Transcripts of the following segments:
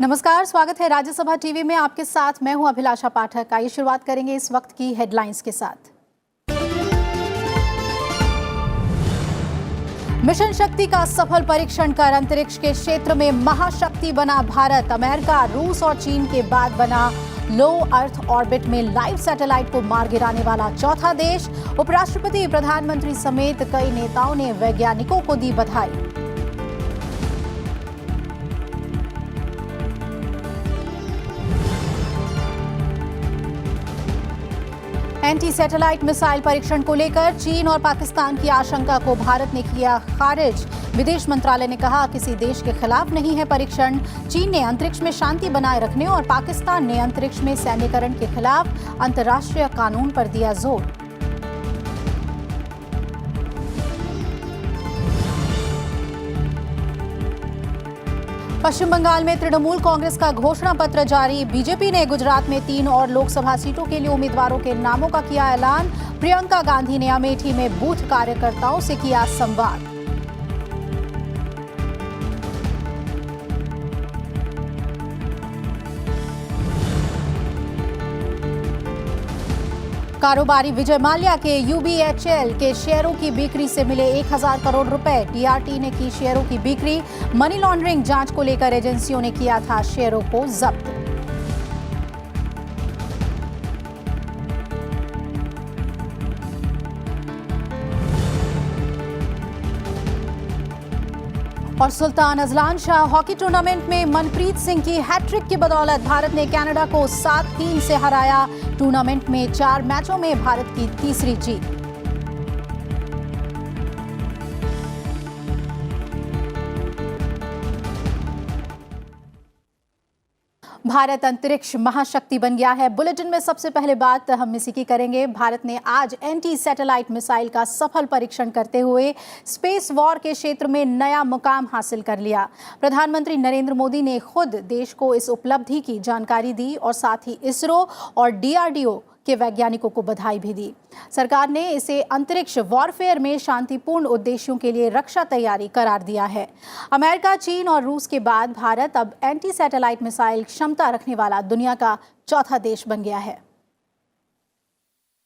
नमस्कार, स्वागत है राज्यसभा टीवी में। आपके साथ मैं हूं अभिलाषा पाठक। आइए शुरुआत करेंगे इस वक्त की हेडलाइंस के साथ। मिशन शक्ति का सफल परीक्षण कर अंतरिक्ष के क्षेत्र में महाशक्ति बना भारत। अमेरिका, रूस और चीन के बाद बना लो अर्थ ऑर्बिट में लाइव सैटेलाइट को मार गिराने वाला चौथा देश। उपराष्ट्रपति, प्रधानमंत्री समेत कई नेताओं ने वैज्ञानिकों को दी बधाई। एंटी सैटेलाइट मिसाइल परीक्षण को लेकर चीन और पाकिस्तान की आशंका को भारत ने किया खारिज। विदेश मंत्रालय ने कहा, किसी देश के खिलाफ नहीं है परीक्षण। चीन ने अंतरिक्ष में शांति बनाए रखने और पाकिस्तान ने अंतरिक्ष में सैन्यकरण के खिलाफ अंतर्राष्ट्रीय कानून पर दिया जोर। पश्चिम बंगाल में तृणमूल कांग्रेस का घोषणा पत्र जारी। बीजेपी ने गुजरात में 3 और लोकसभा सीटों के लिए उम्मीदवारों के नामों का किया ऐलान। प्रियंका गांधी ने अमेठी में बूथ कार्यकर्ताओं से किया संवाद। कारोबारी विजय माल्या के यूबीएचएल के शेयरों की बिक्री से मिले 1000 करोड़ रुपए। डीआरटी ने की शेयरों की बिक्री। मनी लॉन्ड्रिंग जांच को लेकर एजेंसियों ने किया था शेयरों को जब्त। और Sultan Azlan Shah hockey tournament में मनप्रीत सिंह की हैट्रिक की बदौलत भारत ने कनाडा को 7-3 से हराया। टूर्नामेंट में 4 मैचों में भारत की तीसरी जीत। भारत अंतरिक्ष महाशक्ति बन गया है। बुलेटिन में सबसे पहले बात हम इसी की करेंगे। भारत ने आज एंटी सैटेलाइट मिसाइल का सफल परीक्षण करते हुए स्पेस वॉर के क्षेत्र में नया मुकाम हासिल कर लिया। प्रधानमंत्री नरेंद्र मोदी ने खुद देश को इस उपलब्धि की जानकारी दी और साथ ही इसरो और डीआरडीओ के वैज्ञानिकों को बधाई भी दी। सरकार ने इसे अंतरिक्ष वॉरफेयर में शांतिपूर्ण उद्देश्यों के लिए रक्षा तैयारी करार दिया है। अमेरिका, चीन और रूस के बाद भारत अब एंटी सैटेलाइट मिसाइल क्षमता रखने वाला दुनिया का चौथा देश बन गया है।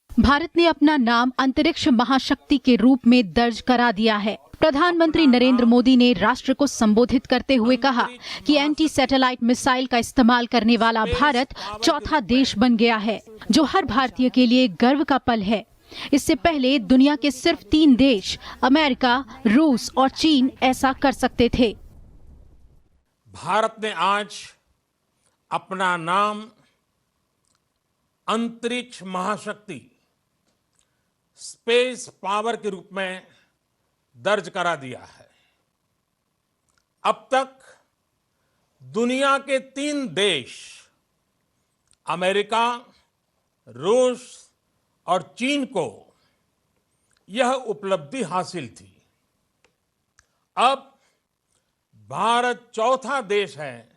भारत ने अपना नाम अंतरिक्ष महाशक्ति के रूप में दर्ज करा दिया है। प्रधानमंत्री नरेंद्र मोदी ने राष्ट्र को संबोधित करते हुए कहा कि एंटी सैटेलाइट मिसाइल का इस्तेमाल करने वाला भारत चौथा देश बन गया है, जो हर भारतीय के लिए गर्व का पल है। इससे पहले दुनिया के सिर्फ 3 देश अमेरिका, रूस और चीन ऐसा कर सकते थे। भारत ने आज अपना नाम अंतरिक्ष महाशक्ति, स्पेस पावर के रूप में दर्ज करा दिया है। अब तक दुनिया के 3 देश अमेरिका, रूस और चीन को यह उपलब्धि हासिल थी। अब भारत चौथा देश है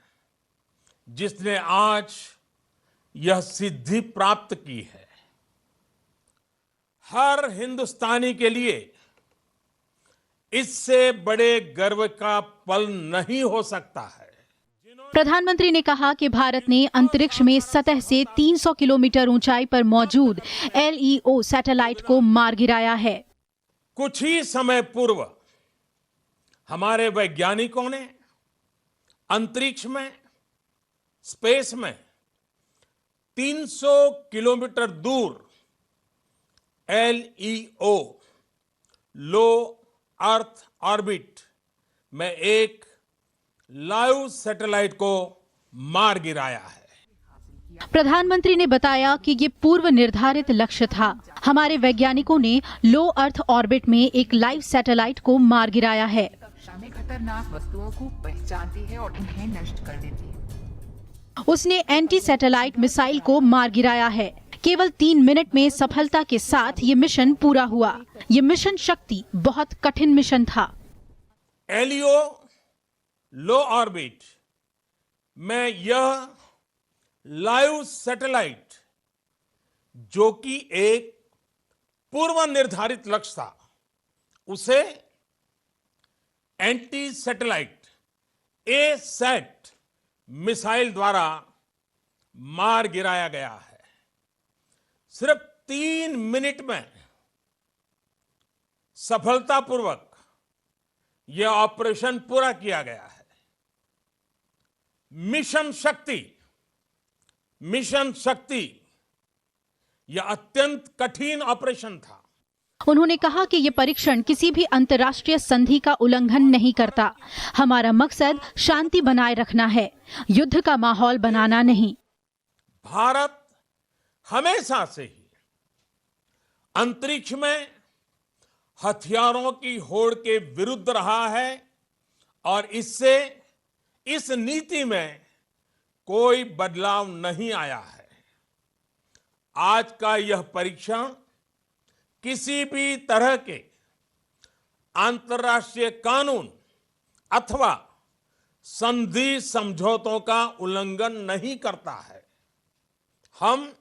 जिसने आज यह सिद्धि प्राप्त की है। हर हिंदुस्तानी के लिए इससे बड़े गर्व का पल नहीं हो सकता है। प्रधानमंत्री ने कहा कि भारत ने अंतरिक्ष में सतह से 300 किलोमीटर ऊंचाई पर मौजूद LEO सैटेलाइट को मार गिराया है। कुछ ही समय पूर्व हमारे वैज्ञानिकों ने अंतरिक्ष में, स्पेस में 300 किलोमीटर दूर LEO, लो अर्थ ऑर्बिट में एक लाइव सैटेलाइट को मार गिराया है। प्रधानमंत्री ने बताया कि ये पूर्व निर्धारित लक्ष्य था। हमारे वैज्ञानिकों ने लो अर्थ ऑर्बिट में एक लाइव सैटेलाइट को मार गिराया है। कक्षा में खतरनाक वस्तुओं को पहचानती है और उन्हें नष्ट कर देती है। उसने एंटी सैटेलाइट मिसाइल को मार गिराया है। केवल 3 मिनट में सफलता के साथ ये मिशन पूरा हुआ। ये मिशन शक्ति बहुत कठिन मिशन था। LEO लो ऑर्बिट में यह लाइव सैटेलाइट, जो कि एक पूर्व निर्धारित लक्ष्य था, उसे एंटी सैटेलाइट ASAT मिसाइल द्वारा मार गिराया गया है। सिर्फ 3 मिनट में सफलतापूर्वक यह ऑपरेशन पूरा किया गया है। मिशन शक्ति यह अत्यंत कठिन ऑपरेशन था। उन्होंने कहा कि ये परीक्षण किसी भी अंतर्राष्ट्रीय संधि का उल्लंघन नहीं करता। हमारा मकसद शांति बनाए रखना है, युद्ध का माहौल बनाना नहीं। भारत हमेशा से ही अंतरिक्ष में हथियारों की होड़ के विरुद्ध रहा है और इससे इस नीति में कोई बदलाव नहीं आया है। आज का यह परीक्षण किसी भी तरह के अंतर्राष्ट्रीय कानून अथवा संधि समझौतों का उल्लंघन नहीं करता है। हम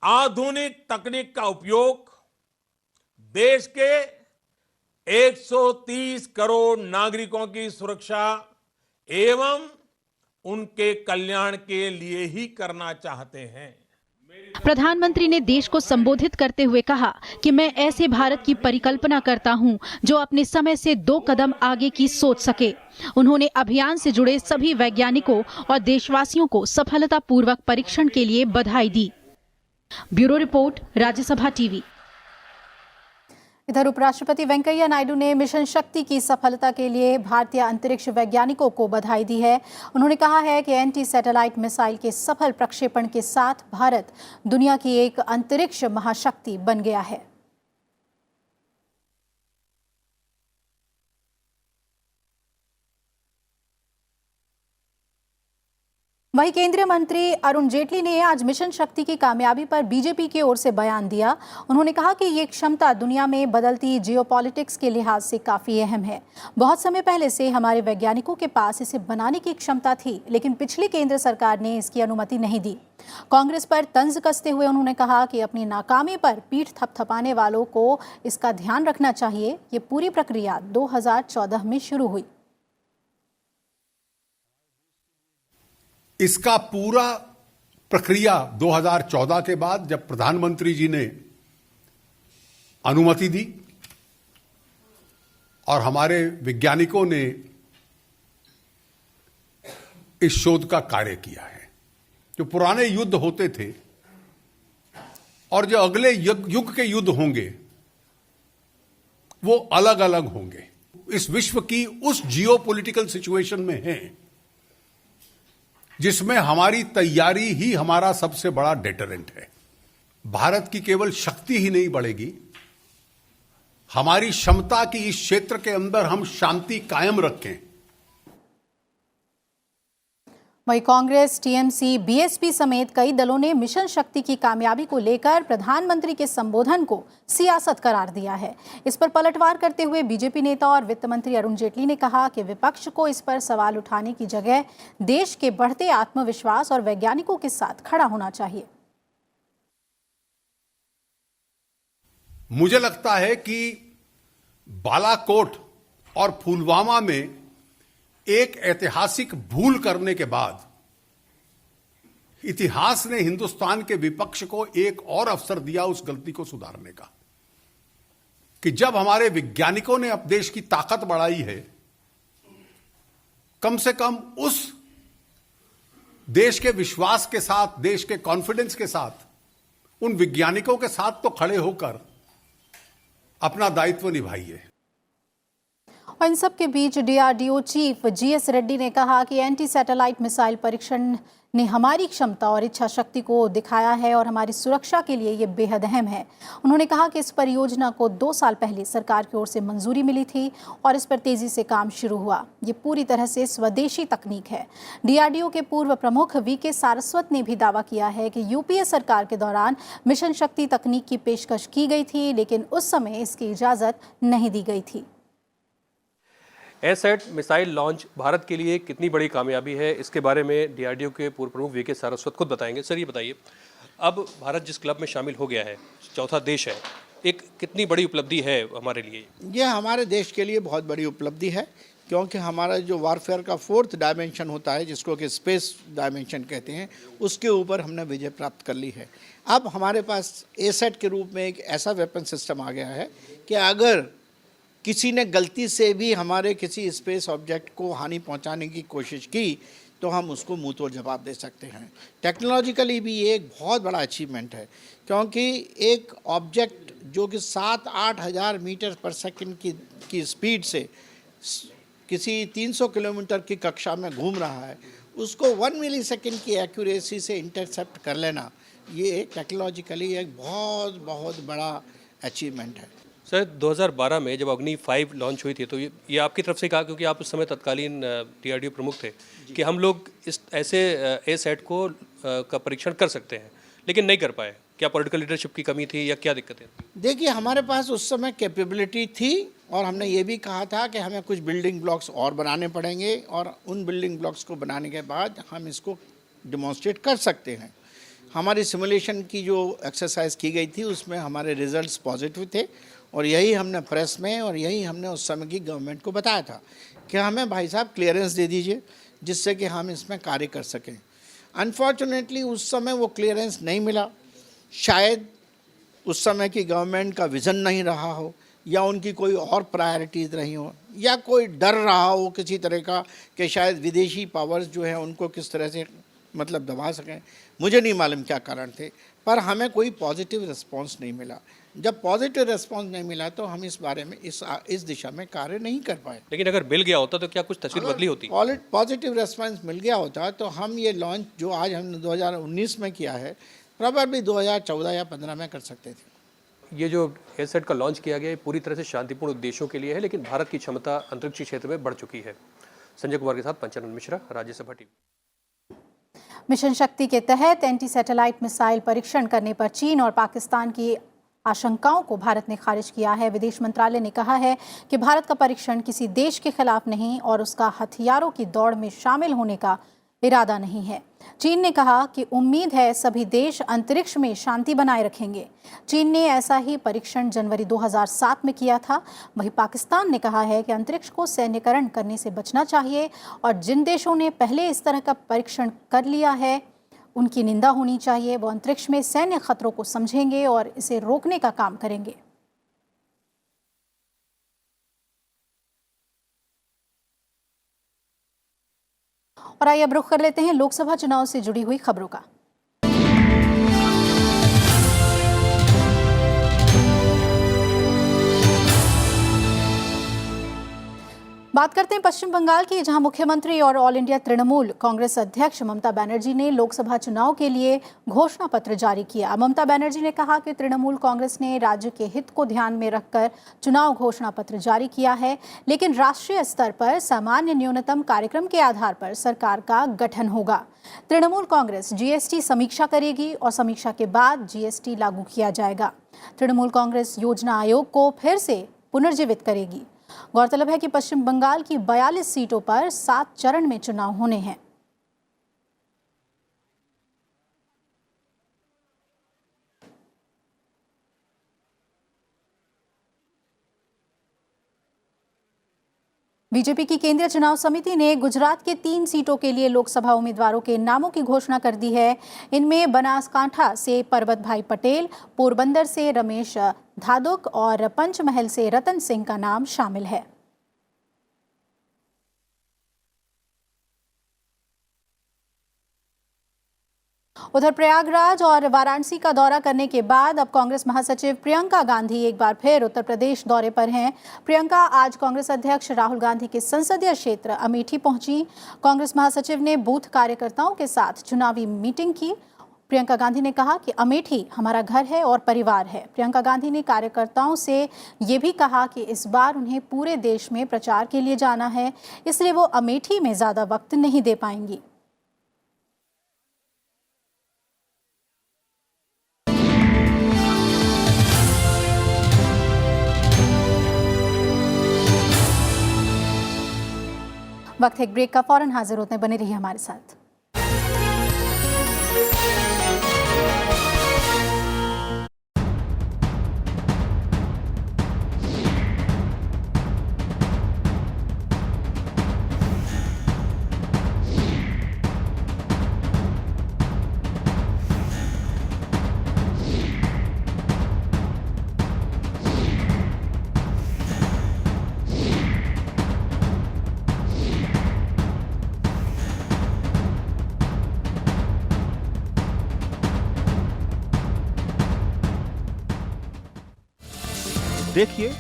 आधुनिक तकनीक का उपयोग देश के 130 करोड़ नागरिकों की सुरक्षा एवं उनके कल्याण के लिए ही करना चाहते हैं। प्रधानमंत्री ने देश को संबोधित करते हुए कहा कि मैं ऐसे भारत की परिकल्पना करता हूं जो अपने समय से 2 कदम आगे की सोच सके। उन्होंने अभियान से जुड़े सभी वैज्ञानिकों और देशवासियों को सफलतापूर्वक परीक्षण के लिए बधाई दी। Bureau report, Rajya Sabha TV. इधर उपराष्ट्रपति वेंकैया नायडू ने मिशन शक्ति की सफलता के लिए भारतीय अंतरिक्ष वैज्ञानिकों को बधाई दी है। उन्होंने कहा है कि एंटी सैटेलाइट मिसाइल के सफल प्रक्षेपण के साथ भारत दुनिया की एक अंतरिक्ष महाशक्ति बन गया है। वहीं केंद्रीय मंत्री अरुण जेटली ने आज मिशन शक्ति की कामयाबी पर बीजेपी की ओर से बयान दिया। उन्होंने कहा कि ये क्षमता दुनिया में बदलती जियोपॉलिटिक्स के लिहाज से काफी अहम है। बहुत समय पहले से हमारे वैज्ञानिकों के पास इसे बनाने की क्षमता थी, लेकिन पिछली केंद्र सरकार ने इसकी अनुमति नहीं दी। कांग्रेस पर तंज कसते हुए उन्होंने कहा कि अपनी नाकामी पर पीठ थपथपाने वालों को इसका ध्यान रखना चाहिए। ये पूरी प्रक्रिया 2014 में शुरू हुई। इसका पूरा प्रक्रिया 2014 के बाद जब प्रधानमंत्री जी ने अनुमति दी और हमारे वैज्ञानिकों ने इस शोध का कार्य किया है। जो पुराने युद्ध होते थे और जो अगले युग के युद्ध होंगे वो अलग अलग होंगे। इस विश्व की उस जियोपॉलिटिकल सिचुएशन में है जिसमें हमारी तैयारी ही हमारा सबसे बड़ा डेटरेंट है। भारत की केवल शक्ति ही नहीं बढ़ेगी, हमारी क्षमता की इस क्षेत्र के अंदर हम शांति कायम रखें। वहीं कांग्रेस, टीएमसी, बीएसपी समेत कई दलों ने मिशन शक्ति की कामयाबी को लेकर प्रधानमंत्री के संबोधन को सियासत करार दिया है। इस पर पलटवार करते हुए बीजेपी नेता और वित्त मंत्री अरुण जेटली ने कहा कि विपक्ष को इस पर सवाल उठाने की जगह देश के बढ़ते आत्मविश्वास और वैज्ञानिकों के साथ खड़ा होना चाहिए। मुझे लगता है कि बालाकोट और पुलवामा में एक ऐतिहासिक भूल करने के बाद इतिहास ने हिंदुस्तान के विपक्ष को एक और अवसर दिया उस गलती को सुधारने का, कि जब हमारे वैज्ञानिकों ने अब देश की ताकत बढ़ाई है, कम से कम उस देश के विश्वास के साथ, देश के कॉन्फिडेंस के साथ, उन वैज्ञानिकों के साथ तो खड़े होकर अपना दायित्व निभाइए। और इन सब के बीच डीआरडीओ चीफ जीएस रेड्डी ने कहा कि एंटी सैटेलाइट मिसाइल परीक्षण ने हमारी क्षमता और इच्छा शक्ति को दिखाया है और हमारी सुरक्षा के लिए ये बेहद अहम है। उन्होंने कहा कि इस परियोजना को 2 साल पहले सरकार की ओर से मंजूरी मिली थी और इस पर तेजी से काम शुरू हुआ। ये पूरी तरह से स्वदेशी तकनीक है। डीआरडीओ के पूर्व प्रमुख वीके सारस्वत ने भी दावा किया है कि यूपीए सरकार के दौरान मिशन शक्ति तकनीक की पेशकश की गई थी, लेकिन उस समय इसकी इजाजत नहीं दी गई थी। एसैट मिसाइल लॉन्च भारत के लिए कितनी बड़ी कामयाबी है, इसके बारे में डीआरडीओ के पूर्व प्रमुख वीके सारस्वत खुद बताएंगे। सर, ये बताइए, अब भारत जिस क्लब में शामिल हो गया है, चौथा देश है, एक कितनी बड़ी उपलब्धि है हमारे लिए? यह हमारे देश के लिए बहुत बड़ी उपलब्धि है, क्योंकि हमारा जो वारफेयर का 4th डायमेंशन होता है, जिसको कि स्पेस डायमेंशन कहते हैं, उसके ऊपर हमने विजय प्राप्त कर ली है। अब हमारे पास एसेट के रूप में एक ऐसा वेपन सिस्टम आ गया है कि अगर किसी ने गलती से भी हमारे किसी स्पेस ऑब्जेक्ट को हानि पहुंचाने की कोशिश की तो हम उसको मुंह तोड़ जवाब दे सकते हैं। टेक्नोलॉजिकली भी ये एक बहुत बड़ा अचीवमेंट है, क्योंकि एक ऑब्जेक्ट जो कि 7-8 हज़ार मीटर पर सेकंड की स्पीड से किसी 300 किलोमीटर की कक्षा में घूम रहा है, उसको 1 मिलीसेकंड की एक्यूरेसी से इंटरसेप्ट कर लेना, ये टेक्नोलॉजिकली एक बहुत बहुत बड़ा अचीवमेंट है। सर 2012 में जब अग्नि 5 लॉन्च हुई थी तो ये आपकी तरफ से कहा, क्योंकि आप उस समय तत्कालीन DRDO प्रमुख थे, कि हम लोग इस ऐसे एसेट को का परीक्षण कर सकते हैं, लेकिन नहीं कर पाए। क्या पॉलिटिकल लीडरशिप की कमी थी या क्या दिक्कतें थी? देखिए, हमारे पास उस समय कैपेबिलिटी थी और हमने ये भी कहा था कि हमें कुछ बिल्डिंग ब्लॉक्स और बनाने पड़ेंगे और उन बिल्डिंग ब्लॉक्स को बनाने के बाद हम इसको डिमॉन्स्ट्रेट कर सकते हैं। हमारी सिमुलेशन की जो एक्सरसाइज की गई थी उसमें हमारे रिजल्ट्स पॉजिटिव थे और यही हमने प्रेस में और यही हमने उस समय की गवर्नमेंट को बताया था कि हमें भाई साहब क्लियरेंस दे दीजिए जिससे कि हम इसमें कार्य कर सकें। अनफॉर्चुनेटली उस समय वो क्लियरेंस नहीं मिला। शायद उस समय की गवर्नमेंट का विज़न नहीं रहा हो या उनकी कोई और प्रायोरिटीज़ रही हो या कोई डर रहा हो किसी तरह का कि शायद विदेशी पावर्स जो है उनको किस तरह से मतलब दबा सकें। मुझे नहीं मालूम क्या कारण थे, पर हमें कोई पॉजिटिव रिस्पांस नहीं मिला। जब पॉजिटिव रिस्पांस नहीं मिला तो हम इस बारे में इस दिशा में कार्य नहीं कर पाए। लेकिन अगर मिल गया होता तो क्या कुछ तस्वीर बदली होती? पॉजिटिव रिस्पांस मिल गया होता तो हम ये लॉन्च जो आज हमने 2019 में किया है प्रोबेबली 2014 या 15 में कर सकते थे। ये जो एसेट का लॉन्च किया गया है पूरी तरह से शांतिपूर्ण उद्देश्यों के लिए है, लेकिन भारत की क्षमता अंतरिक्ष क्षेत्र में बढ़ चुकी है। संजय कुमार के साथ पंचानन मिश्रा, राज्यसभा टीवी। मिशन शक्ति के तहत एंटी सैटेलाइट मिसाइल परीक्षण करने पर चीन और पाकिस्तान की आशंकाओं को भारत ने खारिज किया है। विदेश मंत्रालय ने कहा है कि भारत का परीक्षण किसी देश के खिलाफ नहीं और उसका हथियारों की दौड़ में शामिल होने का इरादा नहीं है। चीन ने कहा कि उम्मीद है सभी देश अंतरिक्ष में शांति बनाए रखेंगे। चीन ने ऐसा ही परीक्षण जनवरी 2007 में किया था। वहीं पाकिस्तान ने कहा है कि अंतरिक्ष को सैन्यकरण करने से बचना चाहिए और जिन देशों ने पहले इस तरह का परीक्षण कर लिया है उनकी निंदा होनी चाहिए। वो अंतरिक्ष में सैन्य खतरों को समझेंगे और इसे रोकने का काम करेंगे। और आइए अब रुख कर लेते हैं लोकसभा चुनाव से जुड़ी हुई खबरों का। बात करते हैं पश्चिम बंगाल की, जहां मुख्यमंत्री और ऑल इंडिया तृणमूल कांग्रेस अध्यक्ष ममता बनर्जी ने लोकसभा चुनाव के लिए घोषणा पत्र जारी किया। ममता बनर्जी ने कहा कि तृणमूल कांग्रेस ने राज्य के हित को ध्यान में रखकर चुनाव घोषणा पत्र जारी किया है, लेकिन राष्ट्रीय स्तर पर सामान्य न्यूनतम कार्यक्रम के आधार पर सरकार का गठन होगा। तृणमूल कांग्रेस जीएसटी समीक्षा करेगी और समीक्षा के बाद जीएसटी लागू किया जाएगा। तृणमूल कांग्रेस योजना आयोग को फिर से पुनर्जीवित करेगी। गौरतलब है कि पश्चिम बंगाल की 42 सीटों पर 7 चरण में चुनाव होने हैं। बीजेपी की केंद्रीय चुनाव समिति ने गुजरात के 3 सीटों के लिए लोकसभा उम्मीदवारों के नामों की घोषणा कर दी है। इनमें बनासकांठा से परबत भाई पटेल, पोरबंदर से रमेश धादुक और पंचमहल से रतन सिंह का नाम शामिल है। उधर प्रयागराज और वाराणसी का दौरा करने के बाद अब कांग्रेस महासचिव प्रियंका गांधी एक बार फिर उत्तर प्रदेश दौरे पर हैं। प्रियंका आज कांग्रेस अध्यक्ष राहुल गांधी के संसदीय क्षेत्र अमेठी पहुंची। कांग्रेस महासचिव ने बूथ कार्यकर्ताओं के साथ चुनावी मीटिंग की। प्रियंका गांधी ने कहा कि अमेठी हमारा घर है और परिवार है। प्रियंका गांधी ने कार्यकर्ताओं से ये भी कहा कि इस बार उन्हें पूरे देश में प्रचार के लिए जाना है, इसलिए वो अमेठी में ज्यादा वक्त नहीं दे पाएंगी। वक्त है एक ब्रेक का, फौरन हाजिर होते हैं, बने रहिए हमारे साथ। देखिए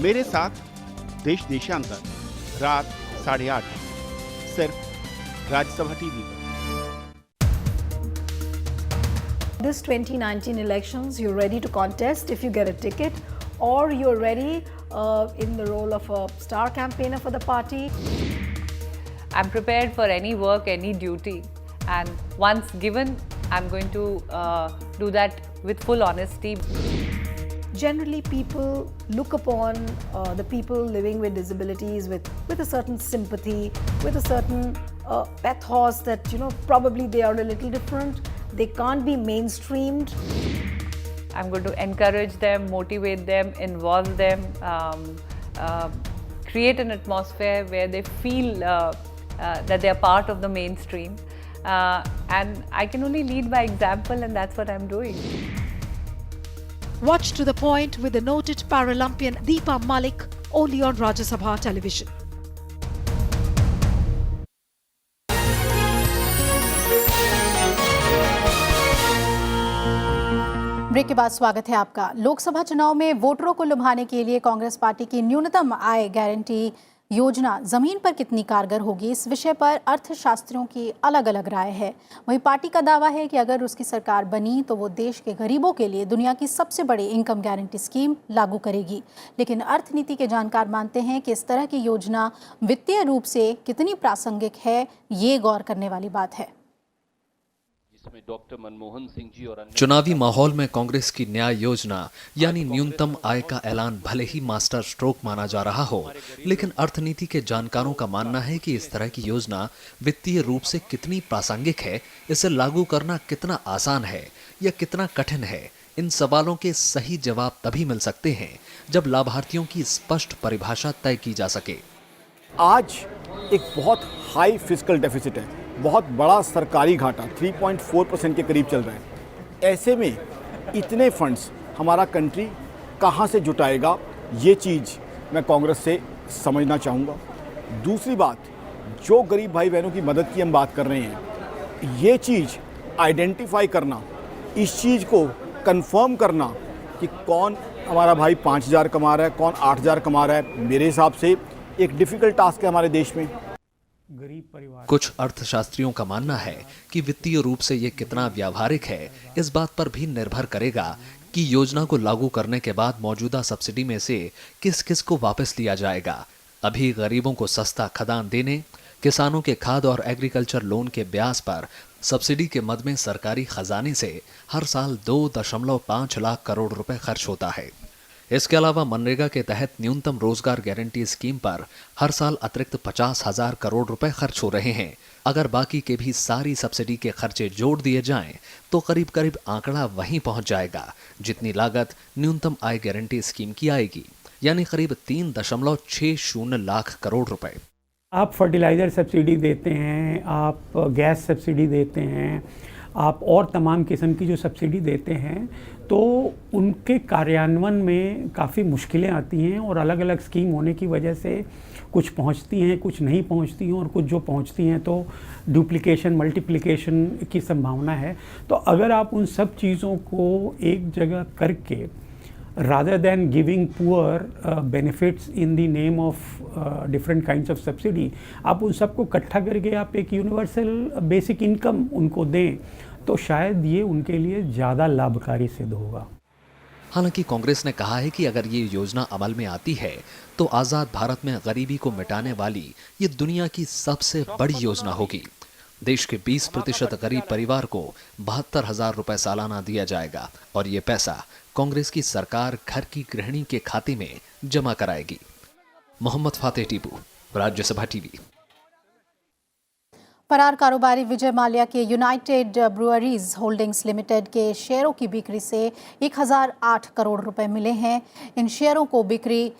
मेरे साथ देश देशांतर रात 8:30 सिर्फ राज्यसभा टीवी पर। This 2019 elections, you're ready to contest if you get a ticket, or you're ready in the role of a star campaigner for the party. I'm prepared for any work, any duty, and once given, I'm going to do that with full honesty. Generally, people look upon the people living with disabilities with a certain sympathy, with a certain pathos that, probably they are a little different. They can't be mainstreamed. I'm going to encourage them, motivate them, involve them, create an atmosphere where they feel that they are part of the mainstream. And I can only lead by example, and that's what I'm doing. Watch to the point with the noted Paralympian Deepa Malik only on Rajya Sabha television. Break के बाद स्वागत है आपका। लोकसभा चुनाव में वोटरों को लुभाने के लिए कांग्रेस पार्टी की न्यूनतम आय गारंटी योजना जमीन पर कितनी कारगर होगी, इस विषय पर अर्थशास्त्रियों की अलग अलग राय है। वहीं पार्टी का दावा है कि अगर उसकी सरकार बनी तो वो देश के गरीबों के लिए दुनिया की सबसे बड़ी इनकम गारंटी स्कीम लागू करेगी। लेकिन अर्थनीति के जानकार मानते हैं कि इस तरह की योजना वित्तीय रूप से कितनी प्रासंगिक है, ये गौर करने वाली बात है। डॉक्टर मनमोहन सिंह जी और चुनावी माहौल में कांग्रेस की न्याय योजना यानी न्यूनतम आय का ऐलान भले ही मास्टर स्ट्रोक माना जा रहा हो, लेकिन अर्थनीति के जानकारों का मानना है कि इस तरह की योजना वित्तीय रूप से कितनी प्रासंगिक है, इसे लागू करना कितना आसान है या कितना कठिन है। इन सवालों के सही जवाब तभी मिल सकते हैं जब लाभार्थियों की स्पष्ट परिभाषा तय की जा सके। आज एक बहुत हाई फिस्कल डेफिसिट है, बहुत बड़ा सरकारी घाटा 3.4% के करीब चल रहा है। ऐसे में इतने फंड्स हमारा कंट्री कहाँ से जुटाएगा, ये चीज़ मैं कांग्रेस से समझना चाहूँगा। दूसरी बात, जो गरीब भाई बहनों की मदद की हम बात कर रहे हैं, ये चीज़ आइडेंटिफाई करना, इस चीज़ को कंफर्म करना कि कौन हमारा भाई 5,000 कमा रहा है, कौन 8,000 कमा रहा है, मेरे हिसाब से एक डिफ़िकल्ट टास्क है हमारे देश में। कुछ अर्थशास्त्रियों का मानना है कि वित्तीय रूप से ये कितना व्यावहारिक है, इस बात पर भी निर्भर करेगा कि योजना को लागू करने के बाद मौजूदा सब्सिडी में से किस किस को वापस लिया जाएगा। अभी गरीबों को सस्ता खदान देने, किसानों के खाद और एग्रीकल्चर लोन के ब्याज पर सब्सिडी के मद में सरकारी खजाने से हर साल 2.5 लाख करोड़ रुपए खर्च होता है। इसके अलावा मनरेगा के तहत न्यूनतम रोजगार गारंटी स्कीम पर हर साल अतिरिक्त 50,000 करोड़ रुपए खर्च हो रहे हैं। अगर बाकी के भी सारी सब्सिडी के खर्चे जोड़ दिए जाएं तो करीब करीब आंकड़ा वहीं पहुंच जाएगा जितनी लागत न्यूनतम आय गारंटी स्कीम की आएगी, यानी करीब 3.60 लाख करोड़ रुपए। आप फर्टिलाइज़र सब्सिडी देते हैं, आप गैस सब्सिडी देते हैं, आप और तमाम किस्म की जो सब्सिडी देते हैं, तो उनके कार्यान्वयन में काफ़ी मुश्किलें आती हैं और अलग अलग स्कीम होने की वजह से कुछ पहुंचती हैं, कुछ नहीं पहुंचती हैं, और कुछ जो पहुंचती हैं तो डुप्लीकेशन मल्टीप्लिकेशन की संभावना है। तो अगर आप उन सब चीज़ों को एक जगह करके rather than giving poor benefits in the name of different kinds of subsidy, आप उन सबको इकट्ठा करके आप एक यूनिवर्सल बेसिक इनकम उनको दें तो शायद ये उनके लिए ज़्यादा लाभकारी सिद्ध होगा। हालांकि कांग्रेस ने कहा है कि अगर ये योजना अमल में आती है तो आज़ाद भारत में गरीबी को मिटाने वाली ये दुनिया की सबसे बड़ी योजना होगी। देश के 20% गरीब परिवार को 72,000 रुपए सालाना दिया जाएगा और ये पैसा कांग्रेस की सरकार घर की गृहिणी के खाते में जमा कराएगी। मोहम्मद फातेह टीपू, राज्यसभा टीवी। फरार कारोबारी विजय माल्या के यूनाइटेड ब्रूअरीज होल्डिंग्स लिमिटेड के शेयरों की बिक्री से 1008 करोड़ रुपए मिले हैं। इन शेयरों को बिक्री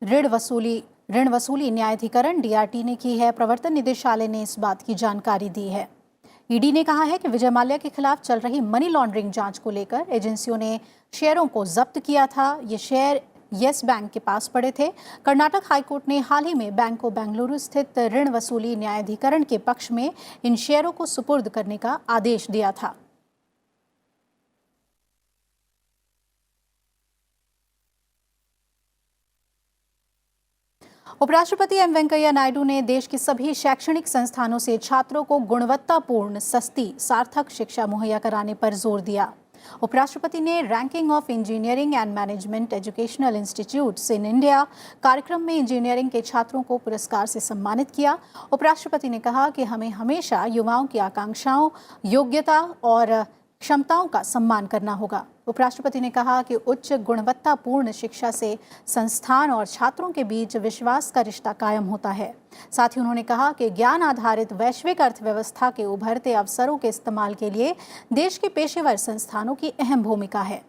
ऋण वसूली न्यायाधिकरण डीआरटी ने की है। प्रवर्तन निदेशालय ने इस बात की जानकारी दी है। ईडी ने कहा है कि विजय माल्या के खिलाफ चल रही मनी लॉन्ड्रिंग जांच को लेकर एजेंसियों ने शेयरों को जब्त किया था। ये शेयर येस बैंक के पास पड़े थे। कर्नाटक हाईकोर्ट ने हाल ही में बैंक को बेंगलुरु स्थित ऋण वसूली न्यायाधिकरण के पक्ष में इन शेयरों को सुपुर्द करने का आदेश दिया था। उपराष्ट्रपति एम वेंकैया नायडू ने देश के सभी शैक्षणिक संस्थानों से छात्रों को गुणवत्तापूर्ण, सस्ती, सार्थक शिक्षा मुहैया कराने पर जोर दिया। उपराष्ट्रपति ने ranking of engineering and management educational institutes in India कार्यक्रम में इंजीनियरिंग के छात्रों को पुरस्कार से सम्मानित किया। उपराष्ट्रपति ने कहा कि हमें हमेशा युवाओं की आकांक्षाओं, योग्यता और क्षमताओं का सम्मान करना होगा। उपराष्ट्रपति ने कहा कि उच्च गुणवत्तापूर्ण शिक्षा से संस्थान और छात्रों के बीच विश्वास का रिश्ता कायम होता है। साथ ही उन्होंने कहा कि ज्ञान आधारित वैश्विक अर्थव्यवस्था के उभरते अवसरों के इस्तेमाल के लिए देश के पेशेवर संस्थानों की अहम भूमिका है।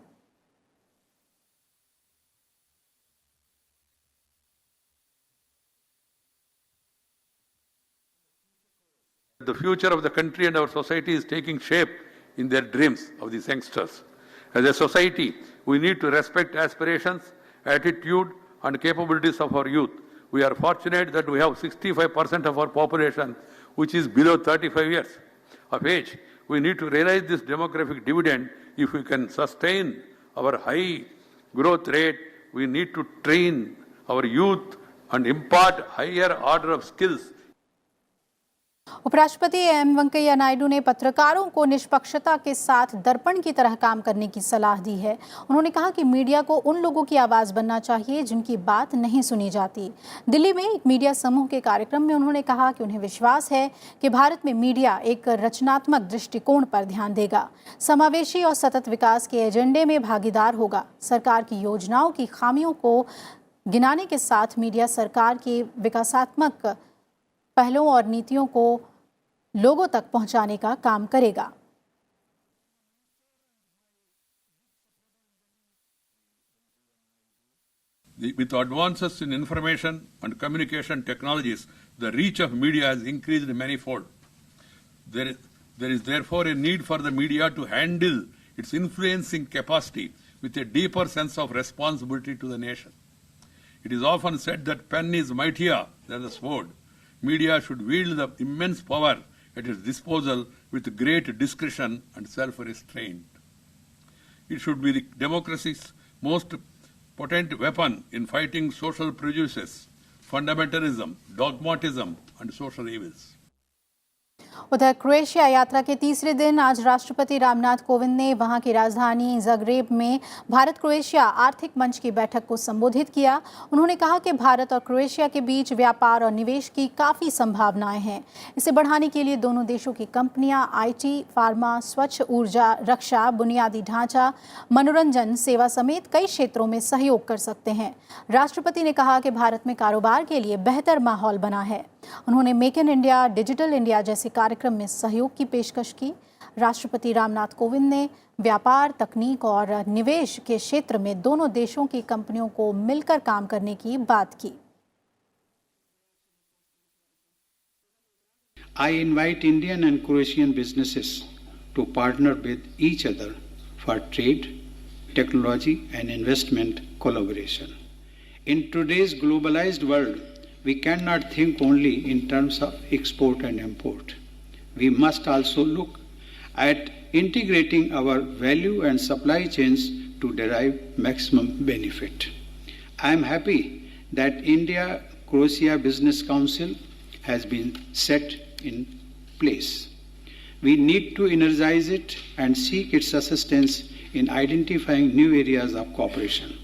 The future of the country and our society is taking shape in their dreams of these youngsters. As a society, we need to respect aspirations, attitude and capabilities of our youth. We are fortunate that we have 65% of our population which is below 35 years of age. We need to realize this demographic dividend. If we can sustain our high growth rate, we need to train our youth and impart higher order of skills. उपराष्ट्रपति M Venkaiah Naidu ने पत्रकारों को निष्पक्षता के साथ दर्पण की तरह काम करने की सलाह दी है। उन्होंने कहा कि मीडिया को उन लोगों की आवाज बनना चाहिए जिनकी बात नहीं सुनी जाती। दिल्ली में एक मीडिया समूह के कार्यक्रम में उन्होंने कहा कि उन्हें विश्वास है कि भारत में मीडिया एक रचनात्मक दृष्टिकोण पर ध्यान देगा, समावेशी और सतत विकास के एजेंडे में भागीदार होगा। सरकार की योजनाओं की खामियों को गिनाने के साथ मीडिया सरकार की विकासात्मक पहलों और नीतियों को लोगों तक पहुंचाने का काम करेगा। With advances in information and communication technologies, the reach of media has increased manifold. There is therefore a need for the media to handle its influencing capacity with a deeper sense of responsibility to the nation. It is often said that pen is mightier than the sword. Media should wield the immense power at its disposal with great discretion and self-restraint. It should be the democracy's most potent weapon in fighting social prejudices, fundamentalism, dogmatism and social evils. उधर Croatia यात्रा के तीसरे दिन आज राष्ट्रपति रामनाथ कोविंद ने वहां की राजधानी ज़ग्रेब में भारत क्रोएशिया आर्थिक मंच की बैठक को संबोधित किया। उन्होंने कहा कि भारत और क्रोएशिया के बीच व्यापार और निवेश की काफ़ी संभावनाएं हैं। इसे बढ़ाने के लिए दोनों देशों की कंपनियां आईटी, फार्मा, स्वच्छ ऊर्जा, रक्षा, बुनियादी ढांचा, मनोरंजन, सेवा समेत कई क्षेत्रों में सहयोग कर सकते हैं। राष्ट्रपति ने कहा कि भारत में कारोबार के लिए बेहतर माहौल बना है। उन्होंने make in India, digital India जैसे कार्यक्रम में सहयोग की पेशकश की। राष्ट्रपति रामनाथ कोविंद ने व्यापार, तकनीक और निवेश के क्षेत्र में दोनों देशों की कंपनियों को मिलकर काम करने की बात की। I invite Indian and Croatian businesses to partner with each other for trade, technology and investment collaboration. In today's globalized world, we cannot think only in terms of export and import. We must also look at integrating our value and supply chains to derive maximum benefit. I am happy that India-Croatia Business Council has been set in place. We need to energize it and seek its assistance in identifying new areas of cooperation.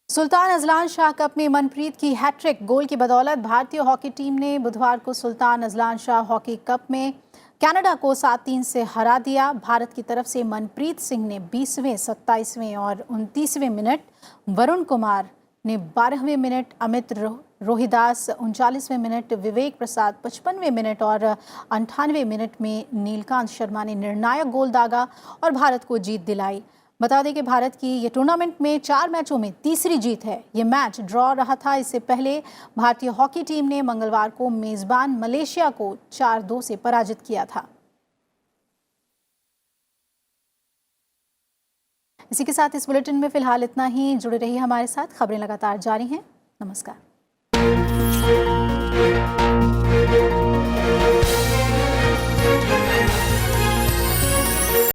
Sultan Azlan Shah cup में मनप्रीत की hat trick गोल की बदौलत भारतीय hockey team ने बुधवार को Sultan Azlan Shah hockey cup में Canada को 7-3 से हरा दिया। भारत की तरफ से मनप्रीत सिंह ने 20वें, 27वें और 29वें मिनट, वरुण कुमार ने 12वें मिनट, अमित रोहिदास 39वें मिनट, विवेक प्रसाद 55वें मिनट और 98वें मिनट में नीलकांत शर्मा ने निर्णायक गोल दागा और भारत को जीत दिलाई। बता दें कि भारत की ये टूर्नामेंट में 4 मैचों में तीसरी जीत है। ये मैच ड्रॉ रहा था। इससे पहले भारतीय हॉकी टीम ने मंगलवार को मेजबान मलेशिया को 4-2 से पराजित किया था। इसी के साथ इस बुलेटिन में फिलहाल इतना ही। जुड़े रहिए हमारे साथ, खबरें लगातार जारी हैं। नमस्कार।